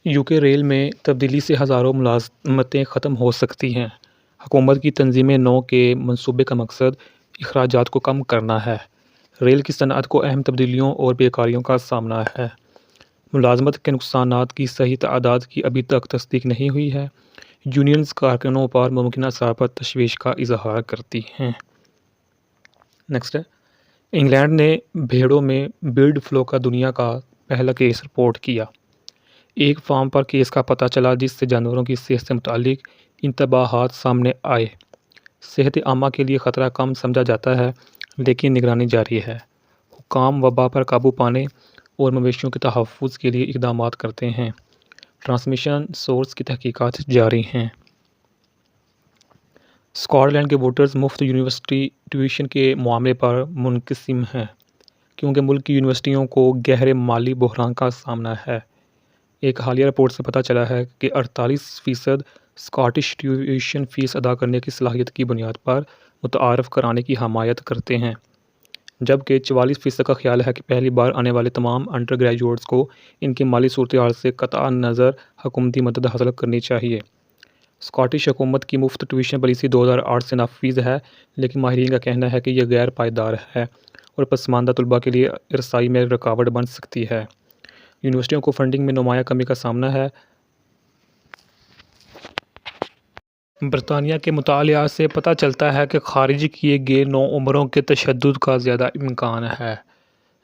UK rail میں تبدیلی سے ہزاروں ملازمتیں ختم ہو سکتی ہیں۔ حکومت کی تنظیم نو کے منصوبے کا مقصد اخراجات کو کم کرنا ہے۔ ریل کی صنعت کو اہم تبدیلیوں اور بیکاریوں کا سامنا ہے۔ ملازمت کے نقصانات کی صحیح تعداد کی ابھی تک تصدیق نہیں ہوئی ہے۔ یونینز کارکنوں پر ممکنہ اثرات پر تشویش کا اظہار کرتی ہیں۔ نیکسٹ ہے، انگلینڈ نے بھیڑوں میں برڈ فلو کا دنیا کا پہلا کیس رپورٹ کیا۔ ایک فارم پر کیس کا پتہ چلا جس سے جانوروں کی صحت سے متعلق انتباہات سامنے آئے۔ صحت عامہ کے لیے خطرہ کم سمجھا جاتا ہے لیکن نگرانی جاری ہے۔ حکام وبا پر قابو پانے اور مویشیوں کے تحفظ کے لیے اقدامات کرتے ہیں۔ ٹرانسمیشن سورس کی تحقیقات جاری ہیں۔ اسکاٹ لینڈ کے ووٹرز مفت یونیورسٹی ٹیوشن کے معاملے پر منقسم ہیں کیونکہ ملک کی یونیورسٹیوں کو گہرے مالی بحران کا سامنا ہے۔ ایک حالیہ رپورٹ سے پتہ چلا ہے کہ 48% اسکاٹش ٹیوشن فیس ادا کرنے کی صلاحیت کی بنیاد پر متعارف کرانے کی حمایت کرتے ہیں، جبکہ 44% کا خیال ہے کہ پہلی بار آنے والے تمام انڈر گریجویٹس کو ان کی مالی صورتحال سے قطع نظر حکومتی مدد حاصل کرنی چاہیے۔ اسکاٹش حکومت کی مفت ٹیوشن پالیسی 2008 سے نافذ ہے، لیکن ماہرین کا کہنا ہے کہ یہ غیر پائیدار ہے اور پسماندہ طلباء کے لیے رسائی میں رکاوٹ بن سکتی ہے۔ یونیورسٹیوں کو فنڈنگ میں نمایاں کمی کا سامنا ہے۔ برطانیہ کے مطالعہ سے پتہ چلتا ہے کہ خارج کیے گئے نوعمروں کے تشدد کا زیادہ امکان ہے۔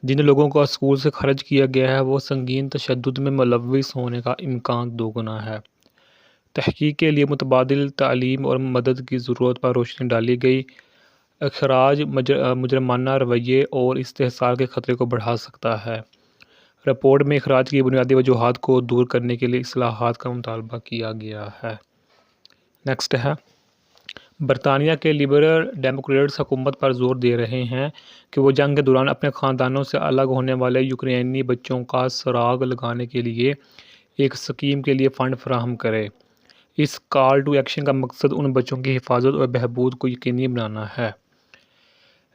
جن لوگوں کو اسکول سے خارج کیا گیا ہے وہ سنگین تشدد میں ملوث ہونے کا امکان دوگنا ہے۔ تحقیق کے لیے متبادل تعلیم اور مدد کی ضرورت پر روشنی ڈالی گئی۔ اخراج مجرمانہ رویے اور استحصال کے خطرے کو بڑھا سکتا ہے۔ رپورٹ میں اخراج کی بنیادی وجوہات کو دور کرنے کے لیے اصلاحات کا مطالبہ کیا گیا ہے۔ نیکسٹ ہے، برطانیہ کے لبرل ڈیموکریٹس حکومت پر زور دے رہے ہیں کہ وہ جنگ کے دوران اپنے خاندانوں سے الگ ہونے والے یوکرینی بچوں کا سراغ لگانے کے لیے ایک اسکیم کے لیے فنڈ فراہم کرے۔ اس کال ٹو ایکشن کا مقصد ان بچوں کی حفاظت اور بہبود کو یقینی بنانا ہے۔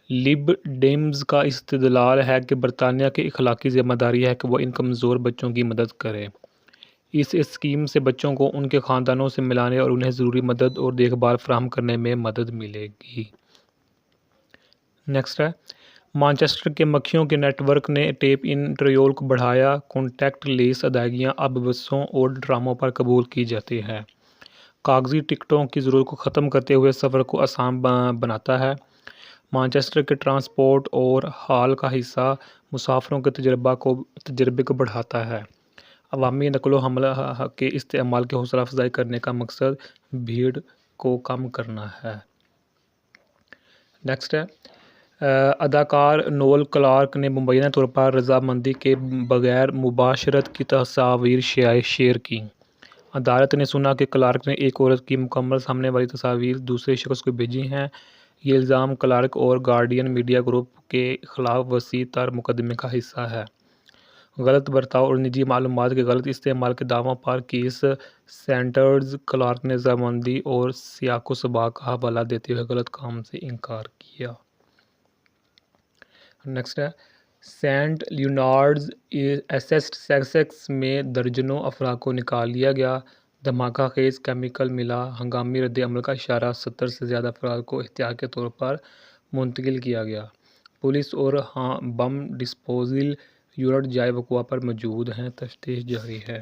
لب ڈیمز کا استدلال ہے کہ برطانیہ کی اخلاقی ذمہ داری ہے کہ وہ ان کمزور بچوں کی مدد کرے۔ اس اسکیم سے بچوں کو ان کے خاندانوں سے ملانے اور انہیں ضروری مدد اور دیکھ بھال فراہم کرنے میں مدد ملے گی۔ نیکسٹ ہے، مانچسٹر کے مکھیوں کے نیٹ ورک نے ٹیپ ان ٹریول کو بڑھایا۔ کانٹیکٹ لیس ادائیگیاں اب بسوں اور ٹراموں پر قبول کی جاتی ہیں۔ کاغذی ٹکٹوں کی ضرورت کو ختم کرتے ہوئے سفر کو آسان بناتا ہے۔ مانچسٹر کے ٹرانسپورٹ اور ہال کا حصہ مسافروں کے تجربے کو بڑھاتا ہے۔ عوامی نقل و حمل کے استعمال کی حوصلہ افزائی کرنے کا مقصد بھیڑ کو کم کرنا ہے۔ نیکسٹ ہے، اداکار نوئل کلارک نے مبینہ طور پر رضامندی کے بغیر مباشرت کی تصاویر شیئر کی۔ عدالت نے سنا کہ کلارک نے ایک عورت کی مکمل سامنے والی تصاویر دوسرے شخص کو بھیجی ہیں۔ یہ الزام کلارک اور گارڈین میڈیا گروپ کے خلاف وسیع تر مقدمے کا حصہ ہے۔ غلط برتاؤ اور نجی معلومات کے غلط استعمال کے دعووں پر کیس سینٹرز کلارک نے رضامندی اور سیاق و سباق کا حوالہ دیتے ہوئے غلط کام سے انکار کیا۔ نیکسٹ ہے، سینٹ لیونارڈز ایسٹ سیسکس میں درجنوں افراد کو نکال لیا گیا۔ دھماکہ خیز کیمیکل ملا۔ ہنگامی رد عمل کا اشارہ۔ 70 سے زیادہ افراد کو احتیاط کے طور پر منتقل کیا گیا۔ پولیس اور بم ڈسپوزل یونٹ جائے وقوع پر موجود ہیں۔ تفتیش جاری ہے۔